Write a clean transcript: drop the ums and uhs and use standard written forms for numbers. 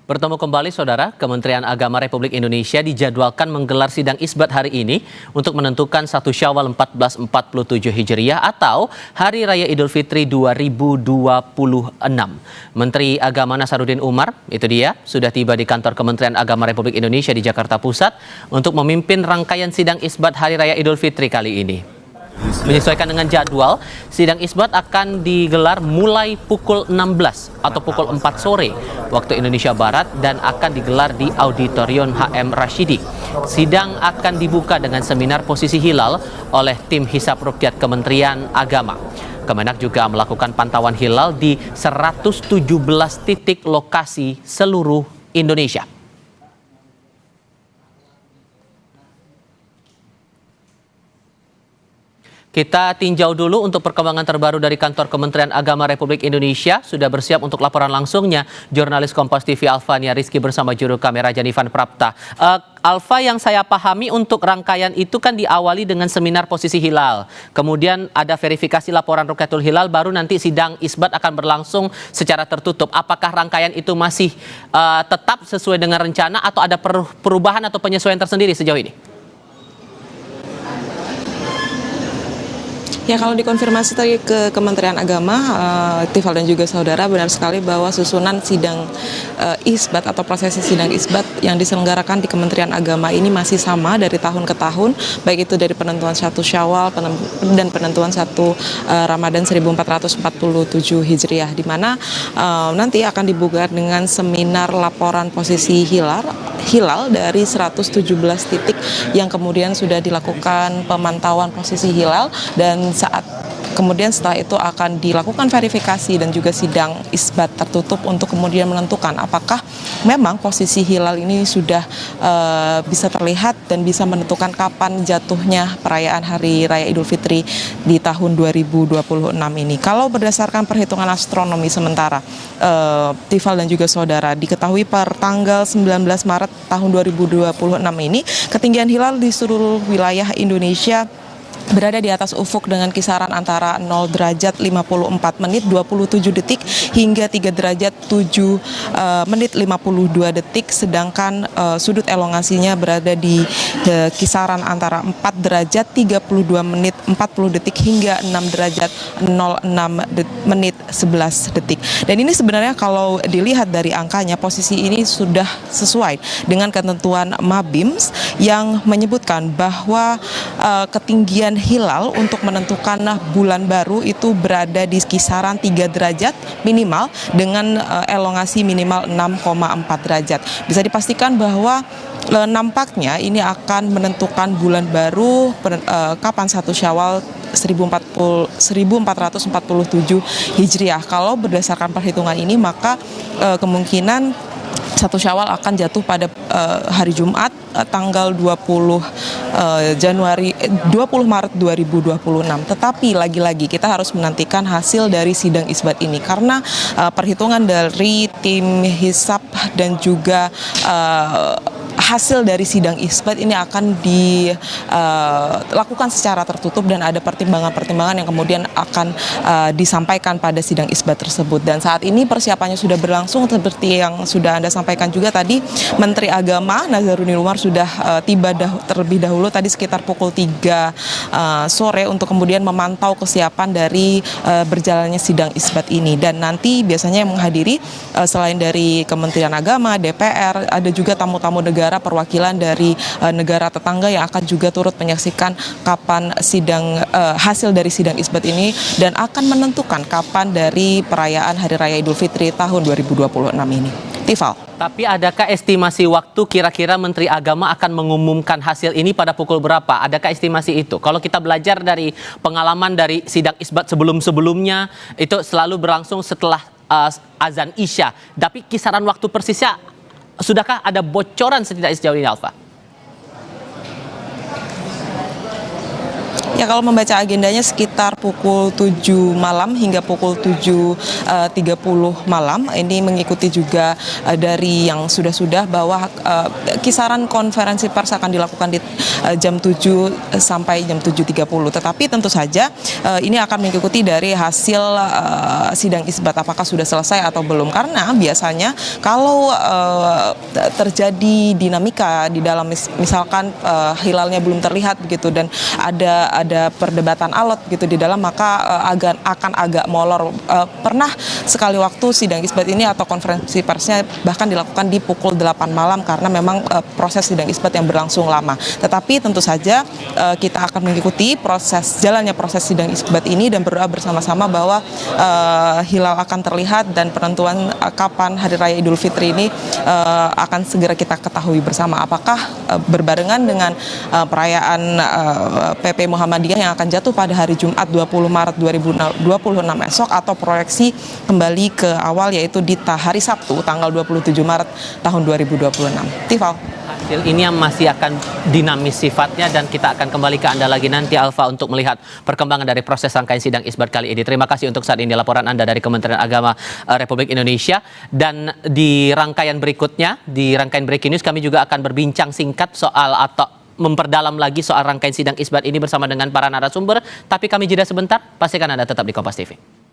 Bertemu kembali, Saudara. Kementerian Agama Republik Indonesia dijadwalkan menggelar sidang isbat hari ini untuk menentukan 1 Syawal 1447 Hijriah atau Hari Raya Idul Fitri 2026. Menteri Agama Nasaruddin Umar, itu dia, sudah tiba di kantor Kementerian Agama Republik Indonesia di Jakarta Pusat untuk memimpin rangkaian sidang isbat Hari Raya Idul Fitri kali ini. Menyesuaikan dengan jadwal, sidang isbat akan digelar mulai pukul 16 atau pukul 4 sore waktu Indonesia Barat dan akan digelar di Auditorium HM Rashidi. Sidang akan dibuka dengan seminar posisi hilal oleh tim Hisab Ruqyat Kementerian Agama. Kemenak juga melakukan pantauan hilal di 117 titik lokasi seluruh Indonesia. Kita tinjau dulu untuk perkembangan terbaru dari kantor Kementerian Agama Republik Indonesia. Sudah bersiap untuk laporan langsungnya jurnalis Kompas TV Alfania Rizky bersama juru kamera Janivan Prapta. Alfa, yang saya pahami untuk rangkaian itu kan diawali dengan seminar posisi hilal. Kemudian ada verifikasi laporan Rukyatul Hilal, baru nanti sidang isbat akan berlangsung secara tertutup. Apakah rangkaian itu masih tetap sesuai dengan rencana atau ada perubahan atau penyesuaian tersendiri sejauh ini? Ya, kalau dikonfirmasi tadi ke Kementerian Agama, Tifal dan juga saudara, benar sekali bahwa susunan sidang isbat atau prosesi sidang isbat yang diselenggarakan di Kementerian Agama ini masih sama dari tahun ke tahun, baik itu dari penentuan 1 Syawal dan penentuan 1 Ramadan 1447 Hijriah, di mana nanti akan dibuka dengan seminar laporan posisi hilal dari 117 titik yang kemudian sudah dilakukan pemantauan posisi hilal, dan kemudian setelah itu akan dilakukan verifikasi dan juga sidang isbat tertutup untuk kemudian menentukan apakah memang posisi hilal ini sudah bisa terlihat dan bisa menentukan kapan jatuhnya perayaan Hari Raya Idul Fitri di tahun 2026 ini. Kalau berdasarkan perhitungan astronomi sementara, Tifal dan juga saudara, diketahui per tanggal 19 Maret tahun 2026 ini ketinggian hilal di seluruh wilayah Indonesia berada di atas ufuk dengan kisaran antara 0 derajat 54 menit 27 detik hingga 3 derajat 7 menit 52 detik, sedangkan sudut elongasinya berada di kisaran antara 4 derajat 32 menit 40 detik hingga 6 derajat 06 menit 11 detik. Dan ini sebenarnya kalau dilihat dari angkanya, posisi ini sudah sesuai dengan ketentuan Mabims yang menyebutkan bahwa ketinggian hilal untuk menentukan bulan baru itu berada di kisaran 3 derajat minimal dengan elongasi minimal 6,4 derajat. Bisa dipastikan bahwa nampaknya ini akan menentukan bulan baru kapan 1 Syawal 1447 Hijriah. Kalau berdasarkan perhitungan ini, maka kemungkinan 1 Syawal akan jatuh pada hari Jumat tanggal 20 Maret 2026. Tetapi lagi-lagi kita harus menantikan hasil dari sidang isbat ini, karena perhitungan dari tim hisab dan juga hasil dari sidang isbat ini akan dilakukan secara tertutup dan ada pertimbangan-pertimbangan yang kemudian akan disampaikan pada sidang isbat tersebut. Dan saat ini persiapannya sudah berlangsung seperti yang sudah Anda sampaikan juga tadi. Menteri Agama Nasaruddin Umar sudah tiba terlebih dahulu tadi sekitar pukul 3 sore untuk kemudian memantau kesiapan dari berjalannya sidang isbat ini. Dan nanti biasanya yang menghadiri selain dari Kementerian Agama, DPR, ada juga tamu-tamu negara, perwakilan dari negara tetangga yang akan juga turut menyaksikan kapan hasil dari sidang isbat ini dan akan menentukan kapan dari perayaan Hari Raya Idul Fitri tahun 2026 ini. Tifal. Tapi adakah estimasi waktu kira-kira Menteri Agama akan mengumumkan hasil ini pada pukul berapa? Adakah estimasi itu? Kalau kita belajar dari pengalaman dari sidang isbat sebelum-sebelumnya, itu selalu berlangsung setelah azan Isya. Tapi kisaran waktu persisnya, sudahkah ada bocoran setidaknya sejauh ini, Alfa? Ya, kalau membaca agendanya sekitar pukul 7 malam hingga pukul 7.30 malam. Ini mengikuti juga dari yang sudah-sudah bahwa kisaran konferensi pers akan dilakukan di jam 7 sampai jam 7.30. Tetapi tentu saja ini akan mengikuti dari hasil sidang isbat apakah sudah selesai atau belum. Karena biasanya kalau terjadi dinamika di dalam misalkan hilalnya belum terlihat begitu dan ada perdebatan alot gitu di dalam, maka akan agak molor. Pernah sekali waktu sidang isbat ini atau konferensi persnya bahkan dilakukan di pukul 8 malam karena memang proses sidang isbat yang berlangsung lama. Tetapi tentu saja kita akan mengikuti jalannya proses sidang isbat ini dan berdoa bersama-sama bahwa hilal akan terlihat dan penentuan kapan Hari Raya Idul Fitri ini akan segera kita ketahui bersama. Apakah berbarengan dengan perayaan PP Muhammadiyah yang akan jatuh pada hari Jumat 20 Maret 2026 esok, atau proyeksi kembali ke awal yaitu di hari Sabtu tanggal 27 Maret tahun 2026. Tifal. Hasil ini yang masih akan dinamis sifatnya dan kita akan kembali ke Anda lagi nanti, Alfa, untuk melihat perkembangan dari proses rangkaian sidang isbat kali ini. Terima kasih untuk saat ini laporan Anda dari Kementerian Agama Republik Indonesia. Dan di rangkaian berikutnya, di rangkaian Breaking News, kami juga akan berbincang singkat soal atau memperdalam lagi soal rangkaian sidang isbat ini bersama dengan para narasumber. Tapi kami jeda sebentar, pastikan Anda tetap di Kompas TV.